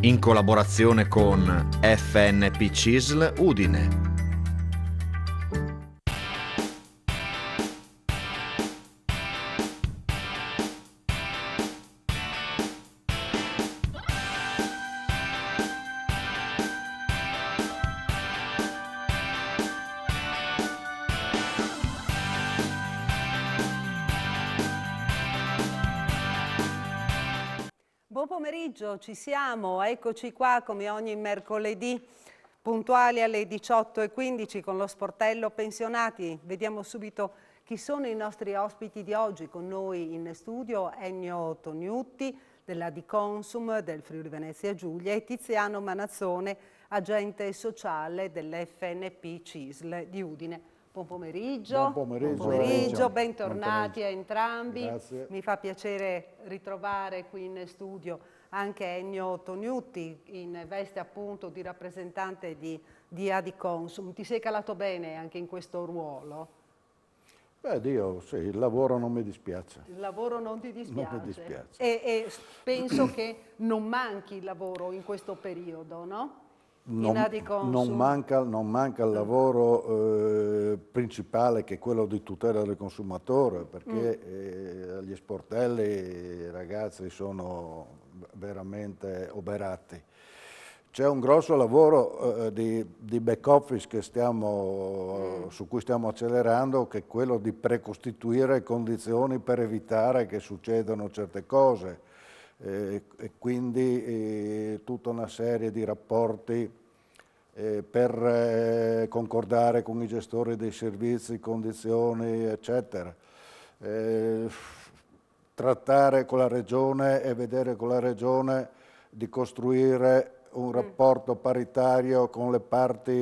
in collaborazione con FNP CISL Udine. Buon pomeriggio, ci siamo, eccoci qua come ogni mercoledì, puntuali alle 18:15 con lo sportello pensionati. Vediamo subito chi sono i nostri ospiti di oggi. Con noi in studio Ennio Tognutti della Di Consum del Friuli Venezia Giulia e Tiziano Manazzone, agente sociale dell'FNP CISL di Udine. Buon pomeriggio. Buon pomeriggio. Buon pomeriggio, Buon bentornati pomeriggio. a entrambi. Grazie. Mi fa piacere ritrovare qui in studio anche Ennio Tognutti in veste appunto di rappresentante di Adiconsum. Ti sei calato bene anche in questo ruolo? Beh, Dio, sì, il lavoro non mi dispiace. Il lavoro non ti dispiace? Non mi dispiace. E penso che non manchi il lavoro in questo periodo, no? In Adiconsum. Non manca il lavoro principale, che è quello di tutela del consumatore, perché gli sportelli, i ragazzi sono veramente oberati. C'è un grosso lavoro di back office su cui stiamo accelerando, che è quello di precostituire condizioni per evitare che succedano certe cose. E quindi tutta una serie di rapporti per concordare con i gestori dei servizi, condizioni, eccetera. Trattare con la Regione e vedere con la Regione di costruire un rapporto paritario con le parti,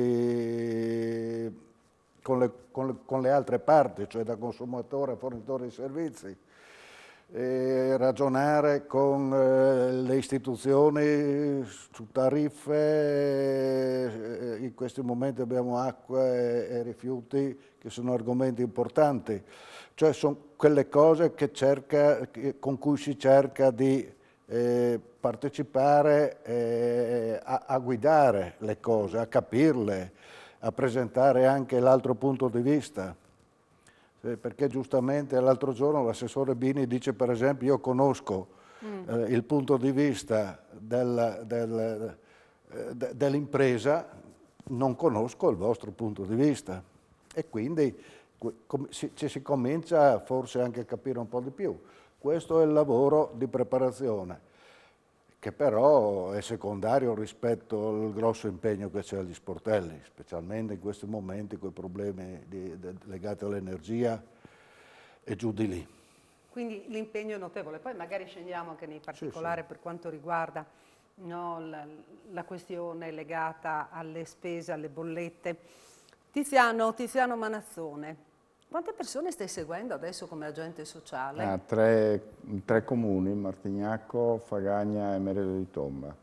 con le altre parti, cioè da consumatore a fornitore di servizi. Ragionare con le istituzioni su tariffe, in questi momenti abbiamo acqua e rifiuti che sono argomenti importanti, cioè sono quelle cose con cui si cerca di partecipare a guidare le cose, a capirle, a presentare anche l'altro punto di vista. Perché giustamente l'altro giorno l'assessore Bini dice, per esempio, io conosco il punto di vista dell'impresa, non conosco il vostro punto di vista. E quindi ci si comincia forse anche a capire un po' di più. Questo è il lavoro di preparazione, che però è secondario rispetto al grosso impegno che c'è agli sportelli, specialmente in questi momenti con i problemi legati all'energia e giù di lì. Quindi l'impegno è notevole, poi magari scendiamo anche nei particolari per quanto riguarda la questione legata alle spese, alle bollette. Tiziano Manazzone, quante persone stai seguendo adesso come agente sociale? Tre comuni, Martignacco, Fagagna e Merello di Tomba.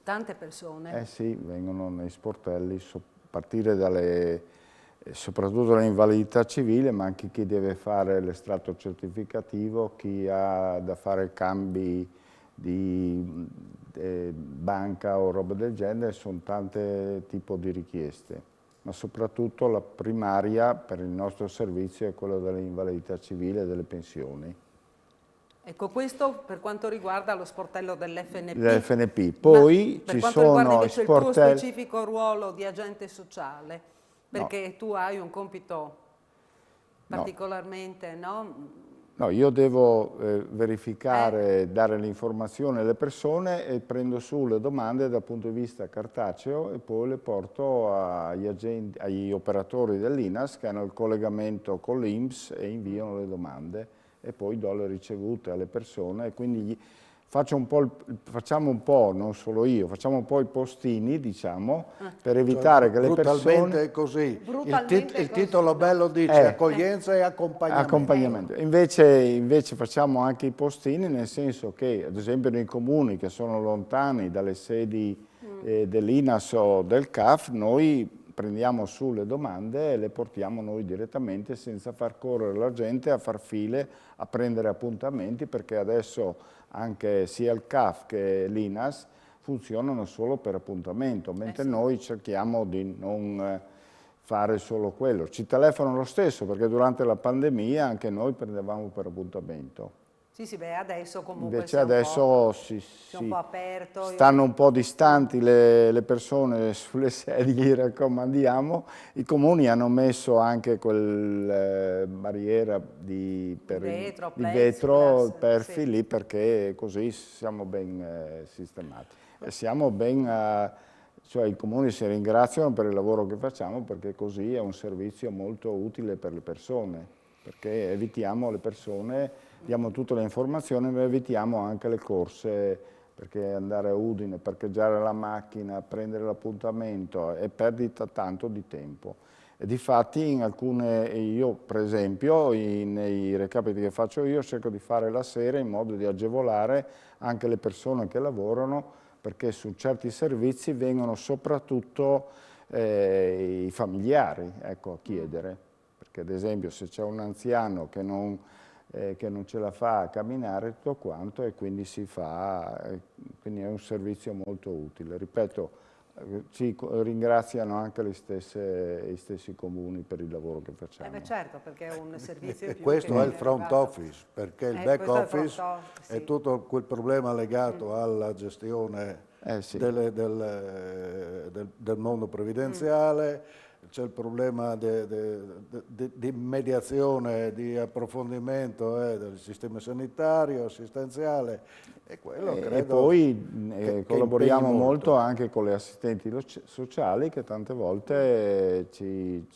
Tante persone? Eh sì, vengono nei sportelli, a partire soprattutto dall'invalidità civile, ma anche chi deve fare l'estratto certificativo, chi ha da fare cambi di banca o roba del genere, sono tante tipi di richieste. Ma soprattutto la primaria per il nostro servizio è quella dell'invalidità civile e delle pensioni. Ecco, questo per quanto riguarda lo sportello dell'FNP. Dell'FNP. Poi per ci quanto riguarda sono invece il tuo specifico ruolo di agente sociale, perché tu hai un compito particolarmente, no? No, io devo verificare, dare l'informazione alle persone e prendo su le domande dal punto di vista cartaceo e poi le porto agli operatori dell'INAS che hanno il collegamento con l'INPS e inviano le domande e poi do le ricevute alle persone e quindi facciamo un po', non solo io, facciamo un po' i postini, diciamo, per evitare che le persone... Brutalmente così. Il titolo bello dice accoglienza e accompagnamento. Invece facciamo anche i postini, nel senso che, ad esempio, nei comuni che sono lontani dalle sedi dell'INAS o del CAF, noi prendiamo su le domande e le portiamo noi direttamente senza far correre la gente a far file, a prendere appuntamenti, perché adesso anche sia il CAF che l'INAS funzionano solo per appuntamento, mentre sì. noi cerchiamo di non fare solo quello. Ci telefonano lo stesso, perché durante la pandemia anche noi prendevamo per appuntamento. Sì, sì, beh, adesso comunque Invece si è adesso un po' aperto. stanno un po' distanti le persone sulle sedie, gli raccomandiamo. I comuni hanno messo anche quel barriera di Vetro, vetro, plexiglass, perfi sì. lì, perché così siamo ben sistemati. E siamo ben, cioè i comuni si ringraziano per il lavoro che facciamo, perché così è un servizio molto utile per le persone, perché evitiamo le persone, diamo tutte le informazioni, ma evitiamo anche le corse, perché andare a Udine, parcheggiare la macchina, prendere l'appuntamento è perdita tanto di tempo. E difatti in alcune, io per esempio, nei recapiti che faccio io, cerco di fare la sera in modo di agevolare anche le persone che lavorano, perché su certi servizi vengono soprattutto i familiari, ecco, a chiedere. Perché ad esempio se c'è un anziano che non ce la fa a camminare tutto quanto, e quindi quindi è un servizio molto utile. Ripeto, ci ringraziano anche gli stessi comuni per il lavoro che facciamo. Beh, certo, perché è un servizio in E più questo che è il viene front arrivato. office, perché il back Questo è il front office office, è sì. tutto quel problema legato alla gestione Sì. del mondo previdenziale, c'è il problema di mediazione, di approfondimento del sistema sanitario, assistenziale, e quello credo E poi che collaboriamo impegni molto anche con le assistenti sociali, che tante volte ci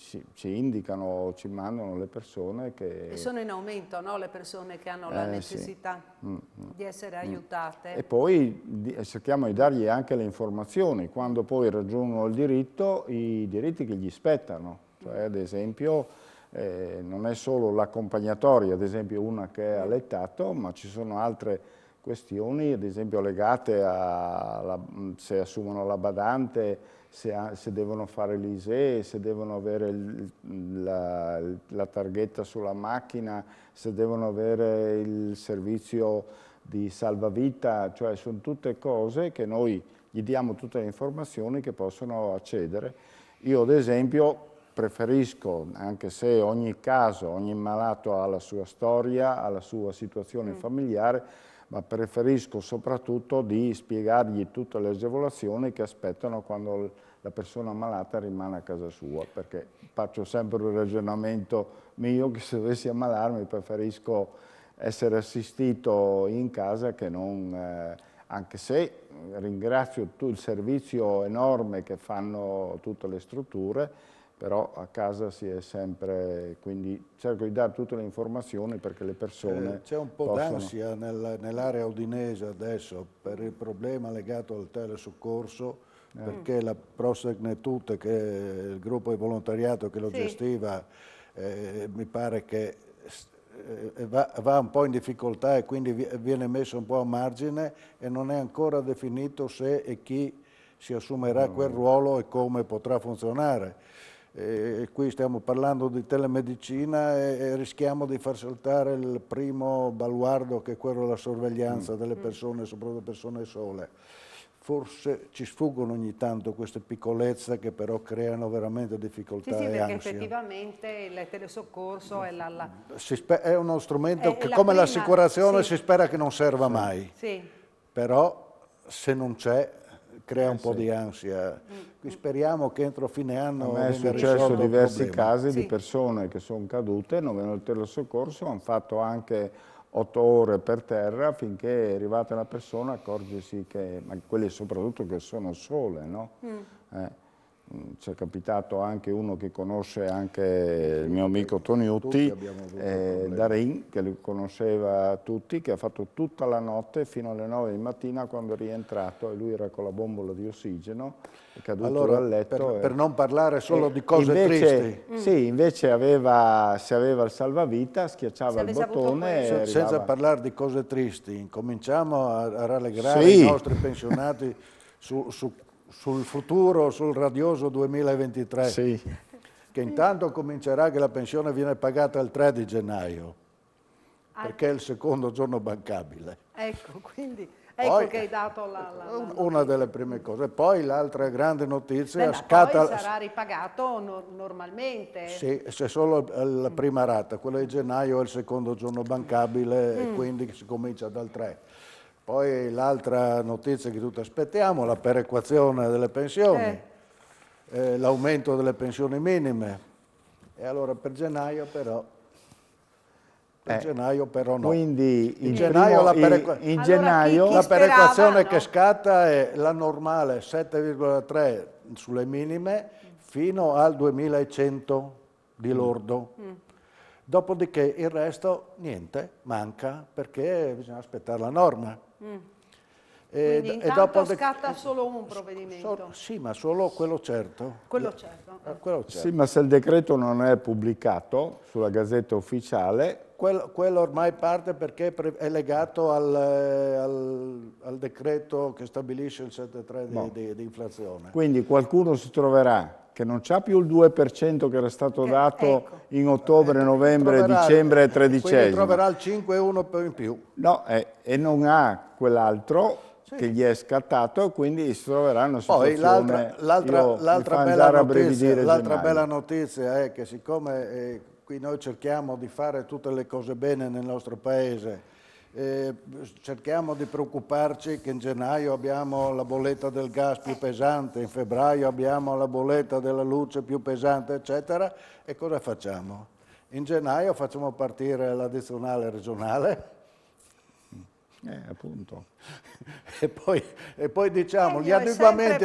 indicano, ci mandano le persone che... E sono in aumento, no? Le persone che hanno la necessità di essere aiutate. E poi cerchiamo di dargli anche le informazioni, quando poi raggiungono il diritto, i diritti che gli spettano. Cioè, ad esempio, non è solo l'accompagnatoria, ad esempio una che è allattato, ma ci sono altre questioni, ad esempio legate a se assumono la badante, se devono fare l'ISEE, se devono avere la targhetta sulla macchina, se devono avere il servizio di salvavita, cioè sono tutte cose che noi gli diamo tutte le informazioni che possono accedere. Io ad esempio preferisco, anche se ogni caso, ogni malato ha la sua storia, ha la sua situazione familiare, ma preferisco soprattutto di spiegargli tutte le agevolazioni che aspettano quando la persona malata rimane a casa sua, perché faccio sempre un ragionamento mio che se dovessi ammalarmi preferisco essere assistito in casa che non, anche se ringrazio il servizio enorme che fanno tutte le strutture, però a casa si è sempre, quindi cerco di dare tutte le informazioni perché le persone C'è un po' possono... d'ansia nell'area udinese adesso per il problema legato al telesoccorso, perché la Prosegnetute, che è il gruppo di volontariato che lo gestiva, mi pare che va un po' in difficoltà e quindi viene messo un po' a margine, e non è ancora definito se e chi si assumerà quel ruolo e come potrà funzionare. Qui stiamo parlando di telemedicina e rischiamo di far saltare il primo baluardo, che è quello della sorveglianza delle persone, soprattutto persone sole. Forse ci sfuggono ogni tanto queste piccolezze che però creano veramente difficoltà Sì, e perché ansia. effettivamente il telesoccorso è È uno strumento che, la come prima, l'assicurazione, sì. si spera che non serva mai, Sì. però se non c'è crea un po' di ansia. Qui speriamo che entro fine anno A me è venga successo risolto il diversi problema. casi di persone che sono cadute, non vengono al telesoccorso, hanno fatto anche 8 ore per terra finché è arrivata una persona a accorgersi che, ma quelle soprattutto che sono sole, no? Ci è capitato anche uno che conosce anche il mio amico Toniutti, Darin, che li conosceva tutti, che ha fatto tutta la notte fino alle 9 di mattina quando è rientrato, e lui era con la bombola di ossigeno, è caduto dal letto. Per non parlare solo di cose invece, tristi. Sì, invece se aveva il salvavita, schiacciava il bottone e Senza arrivava. parlare di cose tristi, cominciamo a rallegrare i nostri pensionati sul futuro, sul radioso 2023, che intanto comincerà che la pensione viene pagata il 3 di gennaio, perché è il secondo giorno bancabile. Ecco, quindi Ecco Poi, che hai dato una delle prime cose. Poi l'altra grande notizia ma scatta... poi sarà ripagato normalmente? Sì, c'è solo la prima rata, quella di gennaio è il secondo giorno bancabile e quindi si comincia dal 3. Poi l'altra notizia che tutti aspettiamo, la perequazione delle pensioni, l'aumento delle pensioni minime. E allora per gennaio però no. Quindi In gennaio la perequazione che scatta è la normale 7,3 sulle minime fino al 2100 di lordo. Dopodiché il resto niente, manca perché bisogna aspettare la norma. Quindi intanto scatta solo un provvedimento. Sì, ma solo quello certo. Quello certo. Quello certo. Sì, ma se il decreto non è pubblicato sulla Gazzetta Ufficiale... Quello ormai parte perché è legato al decreto che stabilisce il 7,3 di inflazione. Quindi qualcuno si troverà che non c'ha più il 2% che era stato dato in ottobre, novembre, dicembre e tredicesimo. Quindi troverà il 5,1 in più. No, e non ha quell'altro che gli è scattato e quindi si troverà una situazione... Poi l'altra bella notizia è che siccome qui noi cerchiamo di fare tutte le cose bene nel nostro paese, cerchiamo di preoccuparci che in gennaio abbiamo la bolletta del gas più pesante, in febbraio abbiamo la bolletta della luce più pesante, eccetera, e cosa facciamo? In gennaio facciamo partire l'addizionale regionale, appunto. e poi diciamo gli adeguamenti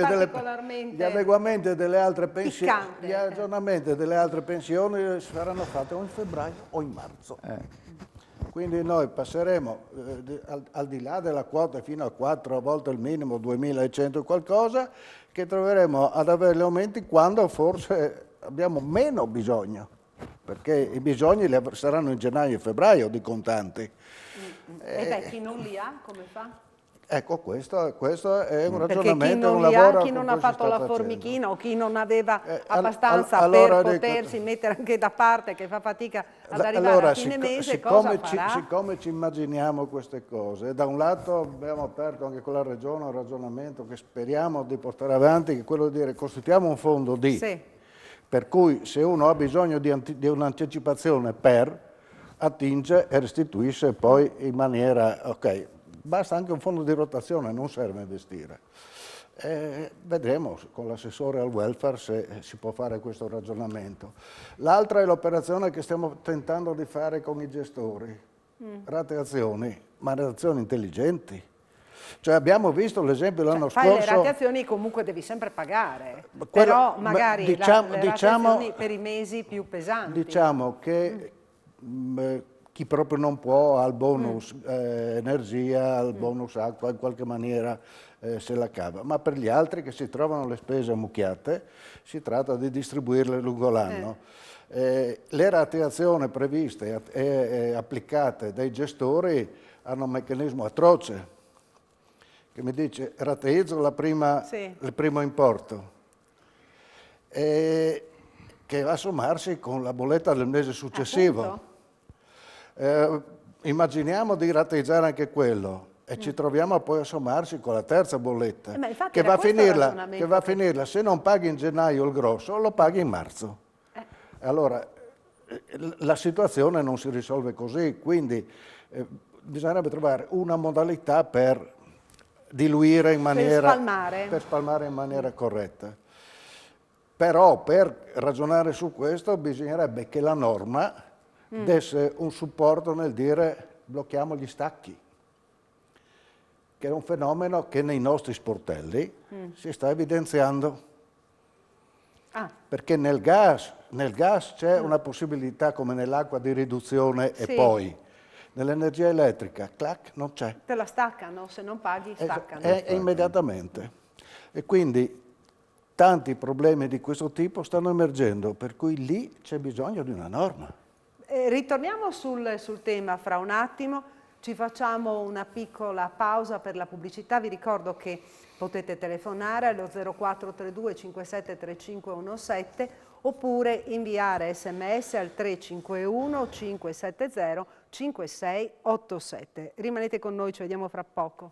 delle altre pensioni, gli aggiornamenti delle altre pensioni saranno fatti o in febbraio o in marzo. Quindi noi passeremo al di là della quota fino a 4 volte il minimo, 2100 qualcosa, che troveremo ad avere gli aumenti quando forse abbiamo meno bisogno, perché i bisogni saranno in gennaio e febbraio di contanti. Chi non li ha, come fa? Ecco, questo è un ragionamento, perché chi non li ha, chi non ha fatto la formichina o chi non aveva abbastanza per potersi mettere anche da parte, che fa fatica ad arrivare a fine mese, cosa farà? Siccome ci immaginiamo queste cose, da un lato abbiamo aperto anche con la Regione un ragionamento che speriamo di portare avanti, che è quello di dire costituiamo un fondo per cui se uno ha bisogno di un'anticipazione attinge e restituisce poi in maniera, ok, basta anche un fondo di rotazione, non serve investire. Vedremo con l'assessore al welfare se si può fare questo ragionamento. L'altra è l'operazione che stiamo tentando di fare con i gestori, rateazioni, ma rateazioni intelligenti. Cioè abbiamo visto l'esempio l'anno scorso... Fai le rateazioni comunque devi sempre pagare, però magari le rateazioni per i mesi più pesanti. Diciamo che chi proprio non può ha il bonus energia, il bonus acqua, in qualche maniera se la cava, ma per gli altri che si trovano le spese ammucchiate si tratta di distribuirle lungo l'anno. Le rateazioni previste e applicate dai gestori hanno un meccanismo atroce che mi dice rateizzo il primo importo che va a sommarsi con la bolletta del mese successivo. Immaginiamo di rateizzare anche quello e ci troviamo poi a sommarsi con la terza bolletta che va a finirla, se non paghi in gennaio il grosso lo paghi in marzo. Allora la situazione non si risolve così, quindi bisognerebbe trovare una modalità per diluire in maniera, per spalmare in maniera corretta. Però per ragionare su questo bisognerebbe che la norma desse un supporto nel dire blocchiamo gli stacchi, che è un fenomeno che nei nostri sportelli si sta evidenziando. Perché nel gas c'è una possibilità come nell'acqua di riduzione e poi nell'energia elettrica, clac, non c'è. Te la staccano, se non paghi staccano. Immediatamente. E quindi tanti problemi di questo tipo stanno emergendo, per cui lì c'è bisogno di una norma. Ritorniamo sul tema fra un attimo, ci facciamo una piccola pausa per la pubblicità. Vi ricordo che potete telefonare allo 0432 573517 oppure inviare sms al 351 570 5687. Rimanete con noi, ci vediamo fra poco.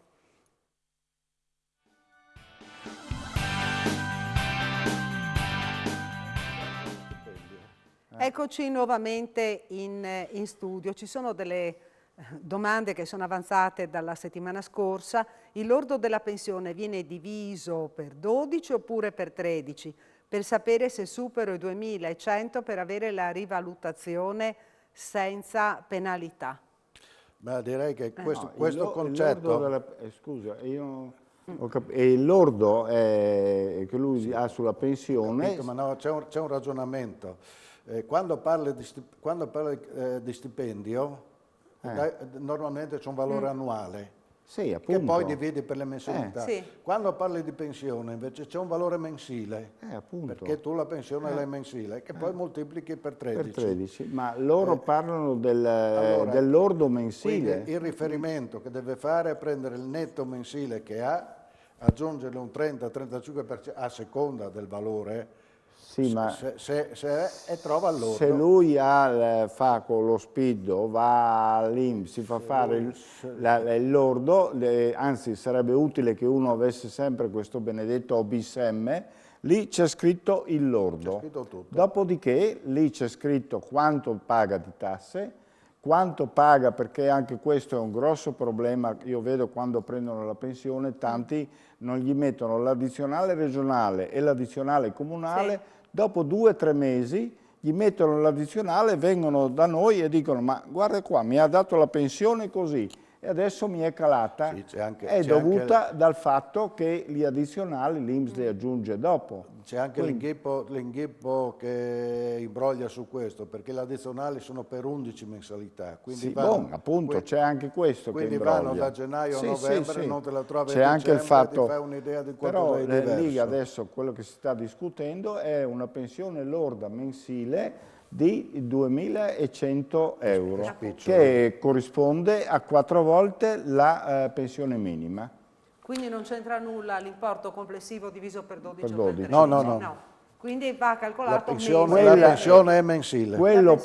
Eccoci nuovamente in studio. Ci sono delle domande che sono avanzate dalla settimana scorsa. Il lordo della pensione viene diviso per 12 oppure per 13? Per sapere se supero i 2.100 per avere la rivalutazione senza penalità. Ma direi che questo Il concetto... lordo della, scusa, il lordo che lui ha sulla pensione... Capito, ma no, c'è un ragionamento. Quando parli di stipendio, normalmente c'è un valore annuale. Sì, appunto. Che poi dividi per le mensilità. Sì. Quando parli di pensione invece c'è un valore mensile, appunto. perché tu la pensione l'hai mensile, che poi moltiplichi per 13. Per 13, ma loro parlano del lordo mensile. Quindi il riferimento che deve fare è prendere il netto mensile che ha, aggiungerle un 30-35% a seconda del valore, Sì, ma e trova il lordo. se lui fa con lo SPID, va all'INPS, si fa fare il lordo, anzi sarebbe utile che uno avesse sempre questo benedetto OBIS-M, lì c'è scritto il lordo. C'è scritto tutto. Dopodiché lì c'è scritto quanto paga di tasse, quanto paga, perché anche questo è un grosso problema, io vedo quando prendono la pensione, tanti non gli mettono l'addizionale regionale e l'addizionale comunale, dopo 2 o 3 mesi gli mettono l'addizionale, vengono da noi e dicono ma guarda qua, mi ha dato la pensione così e adesso mi è calata, Sì, è dovuta dal fatto che gli addizionali l'INPS li aggiunge dopo. C'è anche l'inghippo che imbroglia su questo, perché le addizionali sono per 11 mensilità. Quindi appunto, c'è anche questo che imbroglia. Quindi vanno da gennaio a novembre, non te la trovi a anche il fatto, ti fai un'idea di quanto però sei diverso. lì adesso quello che si sta discutendo è una pensione lorda mensile di 2.100 euro, che corrisponde a 4 volte la pensione minima. Quindi non c'entra nulla l'importo complessivo diviso per 12 Per o per 12. 13? No. Quindi va calcolato la pensione è mensile. Quello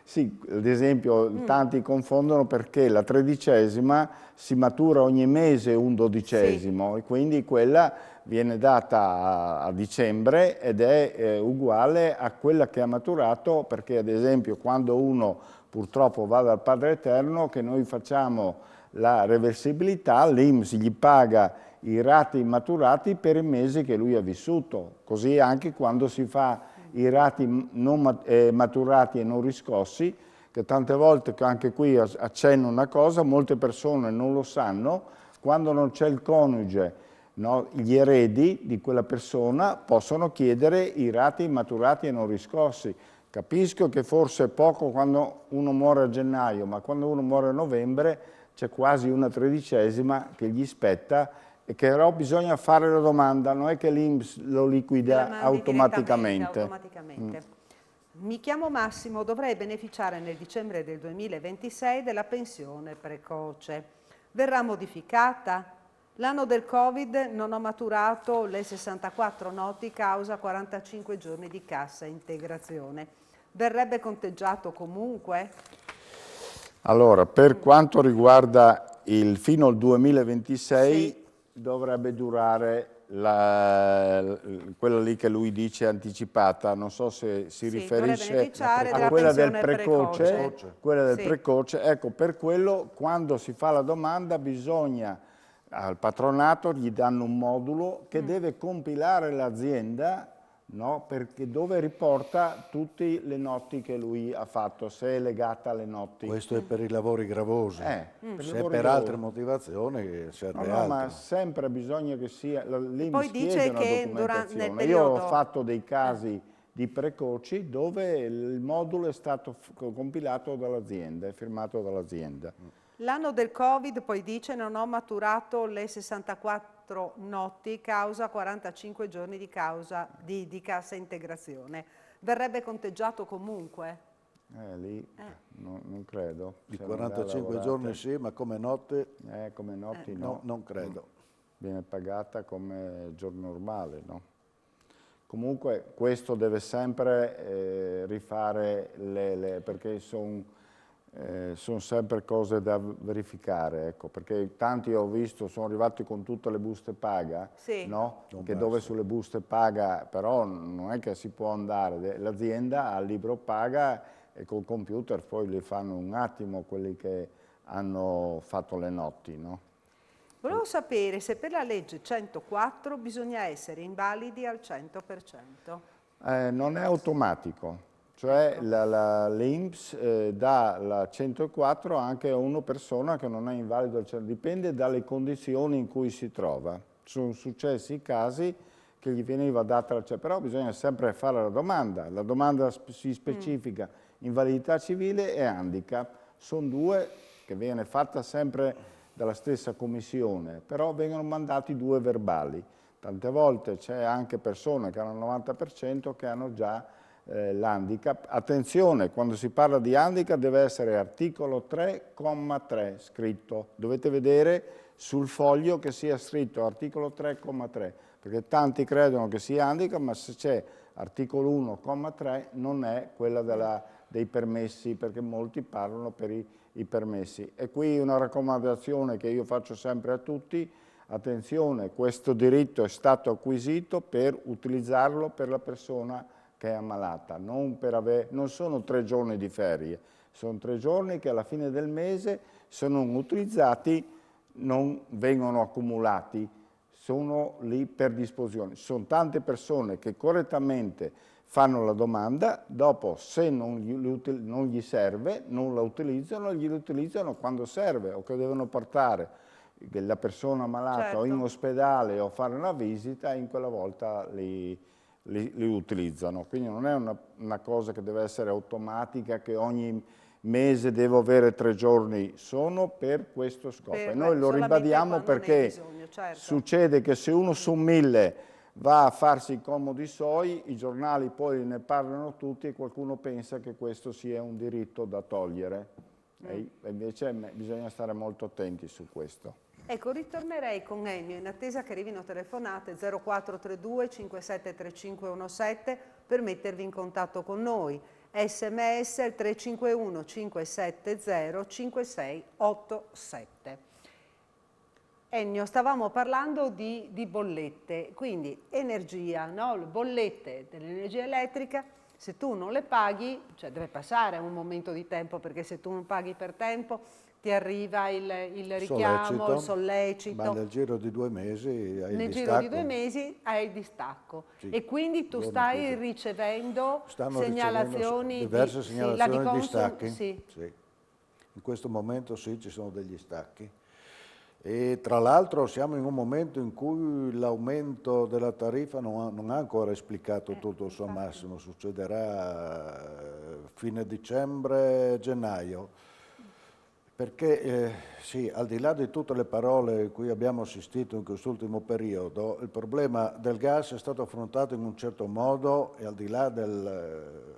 sì, ad esempio tanti confondono perché la 13ª si matura ogni mese un 12esimo e quindi quella viene data a dicembre ed è uguale a quella che ha maturato, perché ad esempio quando uno purtroppo va dal Padre Eterno, che noi facciamo la reversibilità, l'INPS gli paga i rati maturati per i mesi che lui ha vissuto, così anche quando si fa i rati non maturati e non riscossi, che tante volte, anche qui accenno una cosa, molte persone non lo sanno, quando non c'è il coniuge, no, gli eredi di quella persona possono chiedere i rati maturati e non riscossi. Capisco che forse è poco quando uno muore a gennaio, ma quando uno muore a novembre c'è quasi una 13ª che gli spetta e che però bisogna fare la domanda, non è che l'INPS lo liquida automaticamente. Mi chiamo Massimo, dovrei beneficiare nel dicembre del 2026 della pensione precoce. Verrà modificata? L'anno del Covid non ho maturato le 64 noti causa 45 giorni di cassa integrazione. Verrebbe conteggiato comunque? Allora, per quanto riguarda fino al 2026 dovrebbe durare quella lì che lui dice anticipata, non so se si riferisce a quella del precoce, quella del precoce. Ecco, per quello quando si fa la domanda bisogna, al patronato gli danno un modulo che deve compilare l'azienda, no? Perché dove riporta tutte le notti che lui ha fatto, se è legata alle notti. Questo è per i lavori gravosi, se è per altre motivazioni serve altro. Ma sempre bisogna che sia, poi dice che nel periodo... Io ho fatto dei casi di precoci dove il modulo è stato compilato dall'azienda, è firmato dall'azienda. L'anno del Covid, poi dice, non ho maturato le 64 notti causa 45 giorni di cassa integrazione. Verrebbe conteggiato comunque? Lì non credo. Di 45 giorni sì, ma come notte, come notti no, non credo. Viene pagata come giorno normale, no? Comunque questo deve sempre rifare perché sono sono sempre cose da verificare, ecco, perché tanti ho visto sono arrivati con tutte le buste paga, Sì. no? Che dove sulle buste paga però non è che si può andare, l'azienda ha il libro paga e col computer poi li fanno un attimo quelli che hanno fatto le notti, no? Volevo sapere se per la legge 104 bisogna essere invalidi al 100%. Non è automatico, cioè l'INPS dà la 104 anche a una persona che non è invalido, dipende dalle condizioni in cui si trova. Sono successi casi che gli veniva data, però bisogna sempre fare la domanda si specifica invalidità civile e handicap, sono due che viene fatta sempre dalla stessa commissione, però vengono mandati due verbali. Tante volte c'è anche persone che hanno il 90% che hanno già l'handicap. Attenzione, quando si parla di handicap deve essere articolo 3,3 scritto. Dovete vedere sul foglio che sia scritto articolo 3,3, perché tanti credono che sia handicap, ma se c'è articolo 1,3 non è quella dei permessi, perché molti parlano per i permessi. E qui una raccomandazione che io faccio sempre a tutti: attenzione, questo diritto è stato acquisito per utilizzarlo per la persona che è ammalata, non sono 3 giorni di ferie, sono 3 giorni che alla fine del mese, se non utilizzati, non vengono accumulati, sono lì per disposizione. Ci sono tante persone che correttamente fanno la domanda, dopo se non gli serve, non la utilizzano, gli utilizzano quando serve o che devono portare la persona malata o in ospedale o fare una visita, in quella volta li utilizzano. Quindi non è una cosa che deve essere automatica, che ogni mese devo avere 3 giorni, sono per questo scopo. E noi lo ribadiamo perché succede che se uno su 1000 va a farsi i comodi suoi, i giornali poi ne parlano tutti e qualcuno pensa che questo sia un diritto da togliere. E invece bisogna stare molto attenti su questo. Ecco, ritornerei con Ennio in attesa che arrivino telefonate 0432 573517 per mettervi in contatto con noi. SMS al 351 570 5687. Ennio, stavamo parlando di bollette, quindi energia, no? Le bollette dell'energia elettrica, se tu non le paghi, cioè deve passare un momento di tempo, perché se tu non paghi per tempo ti arriva il richiamo, il sollecito. Ma nel giro di 2 mesi hai il distacco. Nel giro di 2 mesi hai il distacco. Sì, e quindi tu stai ricevendo segnalazioni, diverse segnalazioni di stacchi. Sì. Sì. In questo momento sì, ci sono degli stacchi. E tra l'altro siamo in un momento in cui l'aumento della tariffa non ha ancora esplicato tutto il suo massimo, succederà fine dicembre, gennaio, perché sì, al di là di tutte le parole a cui abbiamo assistito in quest'ultimo periodo, il problema del gas è stato affrontato in un certo modo e al di là del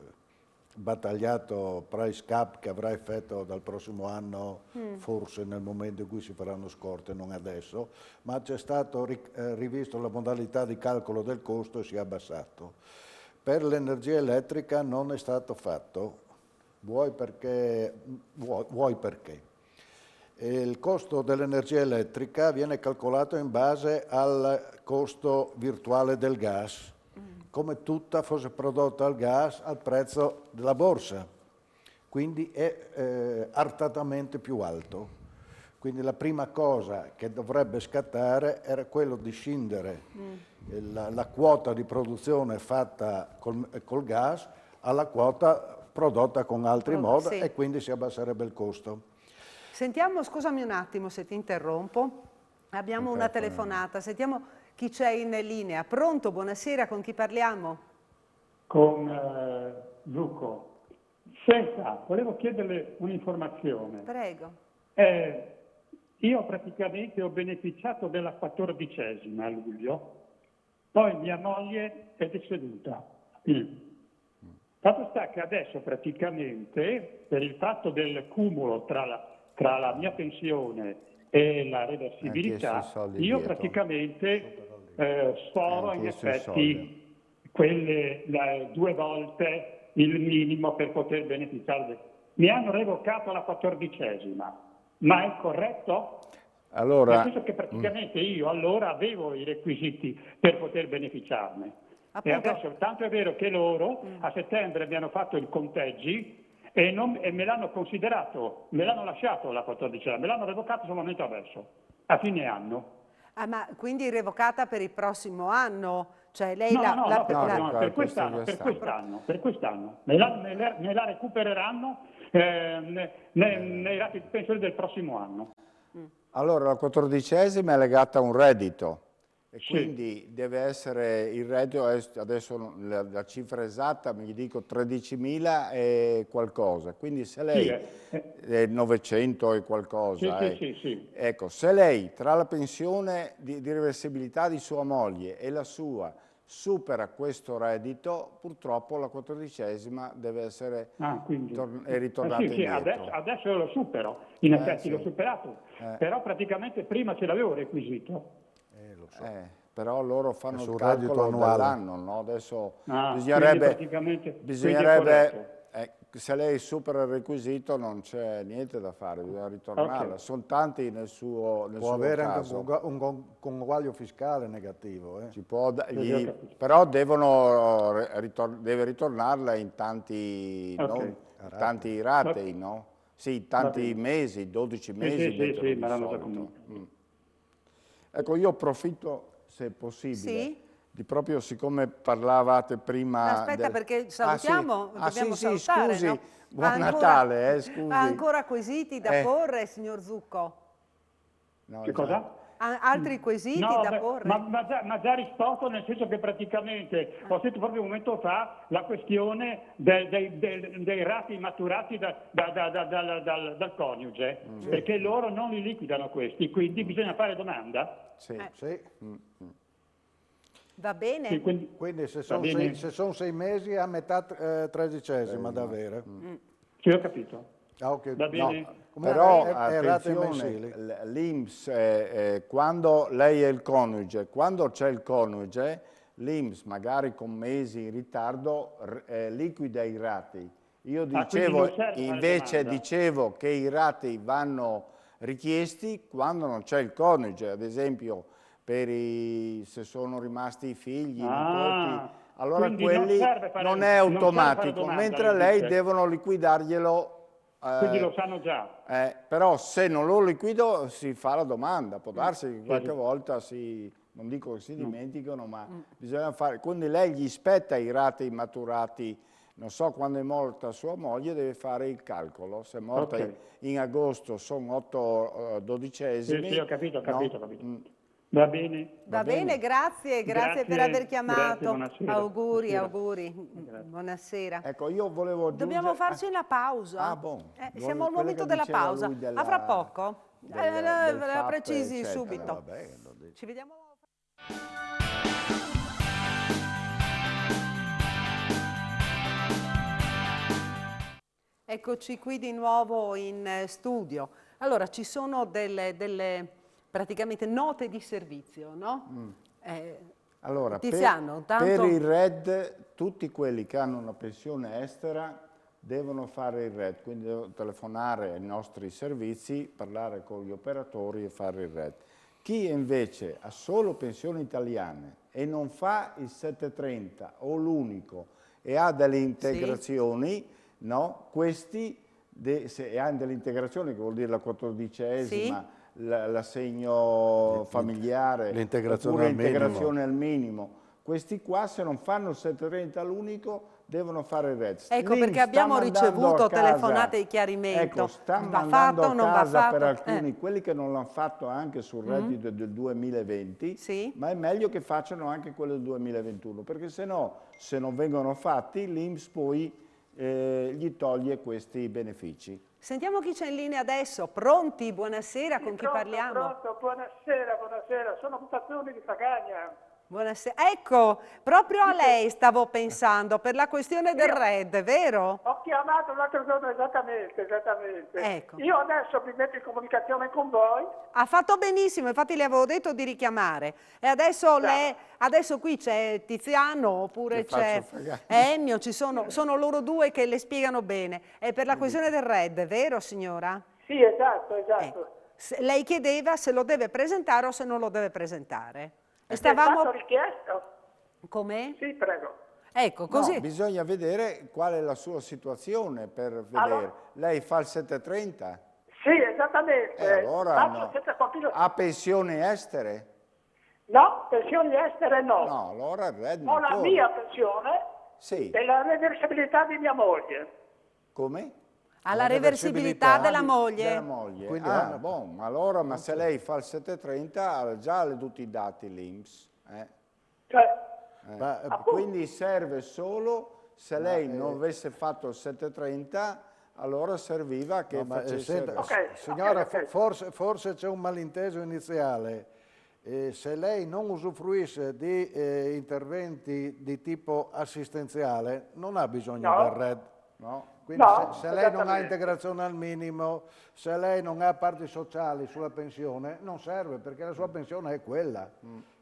battagliato price cap che avrà effetto dal prossimo anno, forse nel momento in cui si faranno scorte, non adesso, ma c'è stato rivisto la modalità di calcolo del costo e si è abbassato. Per l'energia elettrica non è stato fatto, vuoi perché. E il costo dell'energia elettrica viene calcolato in base al costo virtuale del gas, come tutta fosse prodotta al gas al prezzo della borsa, quindi è artatamente più alto. Quindi la prima cosa che dovrebbe scattare era quello di scindere la quota di produzione fatta col gas alla quota prodotta con altri modi e quindi si abbasserebbe il costo. Sentiamo, scusami un attimo se ti interrompo, abbiamo una telefonata, sentiamo chi c'è in linea. Pronto? Buonasera, con chi parliamo? Con Zucco. Senta, volevo chiederle un'informazione. Prego. Io praticamente ho beneficiato della 14ª a luglio, poi mia moglie è deceduta. Fatto sta che adesso praticamente, per il fatto del cumulo tra la mia pensione e la reversibilità, io praticamente sforo in effetti quelle 2 volte il minimo per poter beneficiare mi hanno revocato la 14ª, ma è corretto? Allora, Nel senso che praticamente io allora avevo i requisiti per poter beneficiarne. E Appunto. adesso, tanto è vero che loro a settembre mi hanno fatto il conteggi e me l'hanno considerato, me l'hanno lasciato la 14ª, me l'hanno revocato solamente adesso, a fine anno. Ah, ma quindi revocata per il prossimo anno? Cioè lei No, per quest'anno. quest'anno. Me la recupereranno nei rati di pensione del prossimo anno. allora, la 14ª è legata a un reddito e Sì. quindi deve essere il reddito, adesso la cifra esatta mi dico 13.000 e qualcosa, quindi se lei è 900 e qualcosa, Sì. ecco, se lei tra la pensione di reversibilità di sua moglie e la sua supera questo reddito, purtroppo la 14ª deve essere ritornata indietro. Adesso lo supero, in effetti sì. l'ho superato, però praticamente prima ce l'avevo requisito. Lo so. Però loro fanno Sul il reddito calcolo annuale. dell'anno, no? Adesso Quindi bisognerebbe se lei supera il requisito non c'è niente da fare, bisogna ritornarla. Ok. Sono tanti nel suo Può avere caso. anche un conguaglio fiscale negativo. Ci può però deve ritornarla in tanti, tanti ratei, no? Sì, tanti mesi, 12 mesi. Sì, me l'hanno già comunicato. Ecco, io approfitto, se è possibile, Sì? di proprio siccome parlavate prima... Aspetta, perché salutiamo, dobbiamo salutare, scusi, no? buon Natale, scusi. Ha ancora quesiti da porre, signor Zucco? No, Che cosa? Ha altri quesiti da porre? Ma già risposto, nel senso che praticamente ho sentito proprio un momento fa la questione dei rati maturati dal coniuge, perché loro non li liquidano questi, quindi bisogna fare domanda. Sì. Sì. Va bene? Sì, Quindi se bene. sono 6 mesi a metà 13ª da avere. Sì, ho capito. Ah, ok. Va bene. Però è rate attenzione, mensili. l'INPS, quando lei è il coniuge, quando c'è il coniuge, l'INPS magari con mesi in ritardo liquida i rati. Io dicevo, invece dicevo che i rati vanno richiesti quando non c'è il coniuge, ad esempio se sono rimasti i figli, i nipoti, allora quelli non è automatico, mentre lei devono liquidarglielo. Quindi lo sanno già. Però se non lo liquido si fa la domanda, può darsi che qualche volta non dico che si dimenticano, ma bisogna fare, quindi lei gli spetta i rati maturati, non so quando è morta sua moglie, deve fare il calcolo, se è morta in agosto sono 8 dodicesimi. Sì, ho capito. Va bene. Va bene, grazie per aver chiamato. Grazie, Auguri. Buonasera. Ecco, io volevo aggiungere... Dobbiamo farci una pausa. Ah, buono. Siamo al momento della pausa. A fra poco. La precisi eccetera. subito. Vabbè, Ci vediamo. Eccoci qui di nuovo in studio. Allora, ci sono delle praticamente note di servizio, no? Allora, Tiziano, per il RED, tutti quelli che hanno una pensione estera devono fare il RED, quindi devono telefonare ai nostri servizi, parlare con gli operatori e fare il RED. Chi invece ha solo pensioni italiane e non fa il 730 o l'unico e ha delle integrazioni, no? Questi, se hanno delle integrazioni, che vuol dire la 14ª, l'assegno familiare, l'integrazione al minimo, questi qua se non fanno il 730 all'unico devono fare il RED. Ecco perché abbiamo ricevuto telefonate di chiarimento. Ecco, sta va mandando fatto, non a va casa fatto. per alcuni, quelli che non l'hanno fatto anche sul reddito del 2020, ma è meglio che facciano anche quello del 2021, perché se no, se non vengono fatti, l'INPS poi gli toglie questi benefici. Sentiamo chi c'è in linea adesso. Pronti? Buonasera, con chi parliamo? Pronto, buonasera. Sono Pazzoni di Pagagna. Buonasera. Ecco, proprio a lei stavo pensando per la questione del RED, vero? Ho chiamato l'altro giorno esattamente. Ecco. Io adesso mi metto in comunicazione con voi. Ha fatto benissimo, infatti le avevo detto di richiamare. E adesso, adesso qui c'è Tiziano oppure c'è Ennio, sono loro due che le spiegano bene. È per la questione del RED, vero signora? Sì, esatto. Lei chiedeva se lo deve presentare o se non lo deve presentare. E È stato stavamo... richiesto? Come? Sì, prego. Ecco, così... No, bisogna vedere qual è la sua situazione per vedere. Allora- Lei fa il 730? Sì, esattamente. Allora Faccio no. senza continuo. Ha pensioni estere? No, pensioni estere no. No, allora il RED Ho non la corre. mia pensione Sì. e la reversibilità di mia moglie. Come? Alla reversibilità della Della moglie. moglie. Quindi Ma allora, ma se lei fa il 730 ha già tutti i dati l'INPS. Cioè, Ma, Quindi serve solo, se lei non avesse fatto il 730, allora serviva che facesse... senta, Ok, signora, ok. forse c'è un malinteso iniziale. Se lei non usufruisce di interventi di tipo assistenziale, non ha bisogno No. del RED. No? Quindi No, se lei non ha esattamente. integrazione al minimo, se lei non ha parti sociali sulla pensione, non serve perché la sua pensione è quella.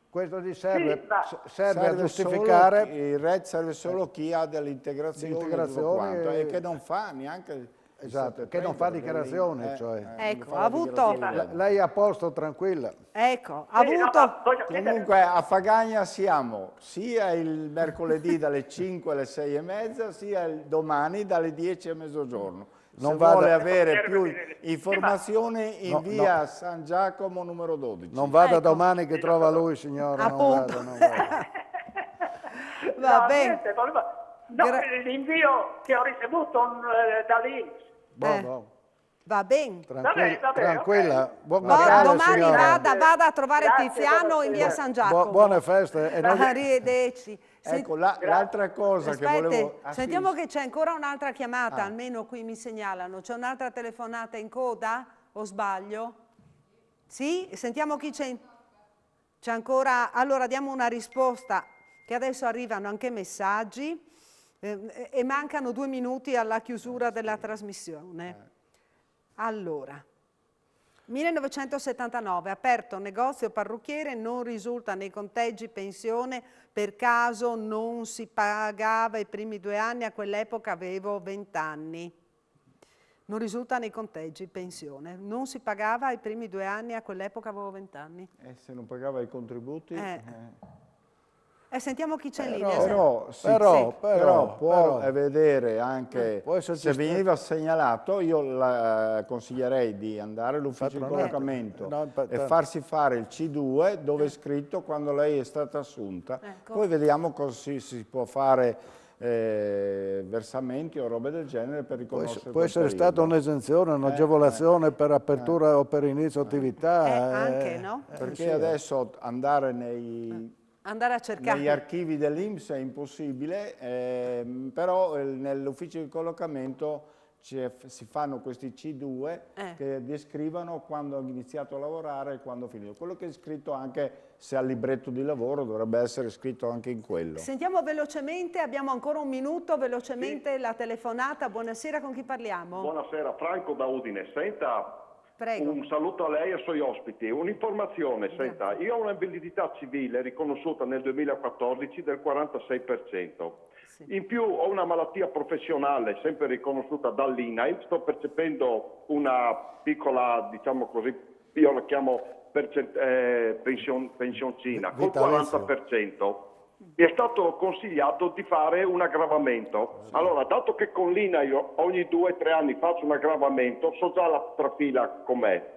Questo gli serve, ma- serve a giustificare... Il RED serve solo chi ha delle integrazioni e tutto integrazioni quanto, e che non fa neanche il Esatto, che 730, non fa perché dichiarazioni, lì- cioè. non Ecco, fa ha la avuto- dichiarazione del reddito. Lei è a posto, tranquilla. Ecco, ha Sì, no, avuto... ma voglio chiedere- Comunque a Fagagna siamo sia il mercoledì dalle 5 alle 6 e mezza, sia il domani dalle 10 a mezzogiorno. Non Se vada- vuole avere più Sì, informazioni in No, via San Giacomo numero 12. Non vada Ecco. domani che trova lui, signora. Non Appunto. vada, non vada. Va No, bene. niente, no, l'invio che ho ricevuto dall'INPS. Boh. Va bene. Vabbè, Tranquilla. ok. Buon Poi Natale, domani signora. vada a trovare Grazie, Tiziano in via buonasera. San Giacomo. Buone feste. E noi... Arrivederci. Ecco, l'altra cosa che Aspetti, volevo... sentiamo che c'è ancora un'altra chiamata, Ah. almeno qui mi segnalano. C'è un'altra telefonata in coda o sbaglio? Sì? Sentiamo chi c'è. C'è ancora... Allora diamo una risposta, che adesso arrivano anche messaggi e mancano 2 minuti alla chiusura della trasmissione. Allora, 1979, aperto negozio parrucchiere, non risulta nei conteggi pensione, per caso non si pagava i primi 2 anni, a quell'epoca avevo 20 anni. Non risulta nei conteggi pensione, non si pagava i primi 2 anni, a quell'epoca avevo 20 anni. se non pagava i contributi... Sentiamo chi c'è in linea. Però può vedere anche, Può esserci se stato- veniva segnalato, io consiglierei di andare all'ufficio di Patronato. collocamento No, e farsi fare il C2 dove è scritto quando lei è stata assunta. Ecco. Poi vediamo cosa si può fare, versamenti o robe del genere per riconoscere Può quel essere periodo. stata un'esenzione, un'agevolazione per apertura o per inizio attività. Anche, no? Perché adesso andare Andare a cercare. negli archivi dell'INPS è impossibile, però nell'ufficio di collocamento si fanno questi C2 che descrivono quando ho iniziato a lavorare e quando ho finito. Quello che è scritto anche, se al libretto di lavoro, dovrebbe essere scritto anche in quello. Sentiamo velocemente, abbiamo ancora un minuto, velocemente la telefonata. Buonasera, con chi parliamo? Buonasera, Franco da Udine. Senta, Prego. un saluto a lei e ai suoi ospiti. Un'informazione, senta, io ho un'invalidità civile riconosciuta nel 2014 del 46%. In più ho una malattia professionale sempre riconosciuta dall'INAIL, sto percependo una piccola, diciamo così, io la chiamo pensioncina, col Vitalizio. 40%. Mi è stato consigliato di fare un aggravamento. Allora, dato che con l'INAIL ogni 2 o 3 anni faccio un aggravamento, so già la trafila com'è.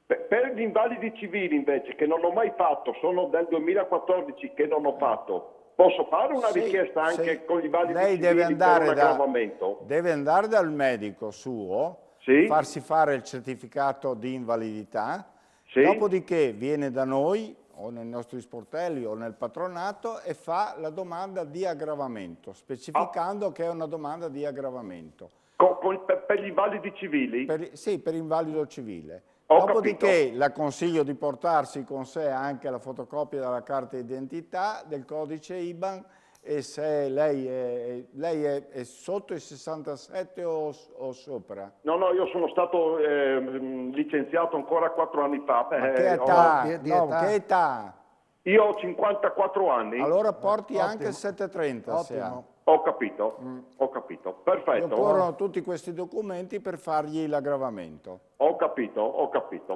Per gli invalidi civili invece, che non ho mai fatto, sono del 2014 che non ho fatto, posso fare una richiesta anche con gli invalidi lei civili deve andare per un aggravamento? deve andare dal medico suo, Sì. farsi fare il certificato di invalidità, Sì. dopodiché viene da noi o nei nostri sportelli o nel patronato e fa la domanda di aggravamento, specificando che è una domanda di aggravamento. Per gli invalidi civili? Sì, per invalido civile. Ho Dopodiché la consiglio di portarsi con sé anche la fotocopia della carta d'identità, del codice IBAN, e se lei è sotto i 67 o sopra? No, io sono stato licenziato ancora 4 anni fa. Ma che età? di No, età? che età? Io ho 54 anni. Allora porti Ottimo. anche il 730 se ha. Ottimo. Ho capito, perfetto. Proporrò tutti questi documenti per fargli l'aggravamento. Ho capito,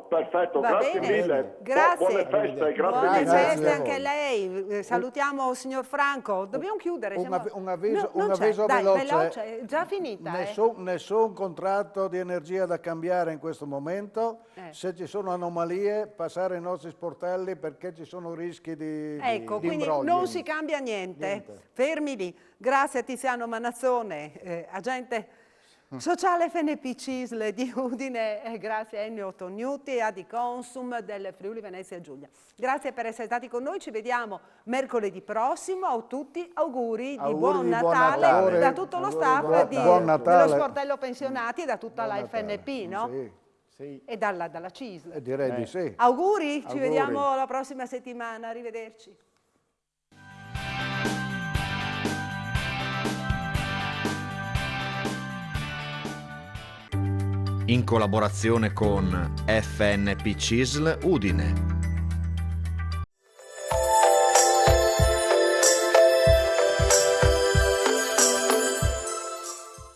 perfetto, Va grazie bene. mille. Grazie. Buone feste, grazie Buone mille. Grazie feste a anche a voi. lei. Salutiamo il signor Franco. Dobbiamo chiudere. Un avviso, No, non un c'è. avviso Dai, veloce. è già finita. Nessun contratto di energia da cambiare in questo momento. Se ci sono anomalie, passare ai nostri sportelli perché ci sono rischi di Ecco, di quindi imbroglio. non si cambia niente. Fermi lì. Grazie a Tiziano Manazzone, agente sociale FNP CISL di Udine, e grazie a Ennio Tognuti e a Di Consum del Friuli Venezia Giulia. Grazie per essere stati con noi, ci vediamo mercoledì prossimo. A tutti auguri di buon Natale da tutto lo staff dello sportello pensionati e da tutta la FNP, no? Sì. E dalla CISL. Direi di sì. Auguri, ci vediamo la prossima settimana, arrivederci. In collaborazione con FNP CISL Udine.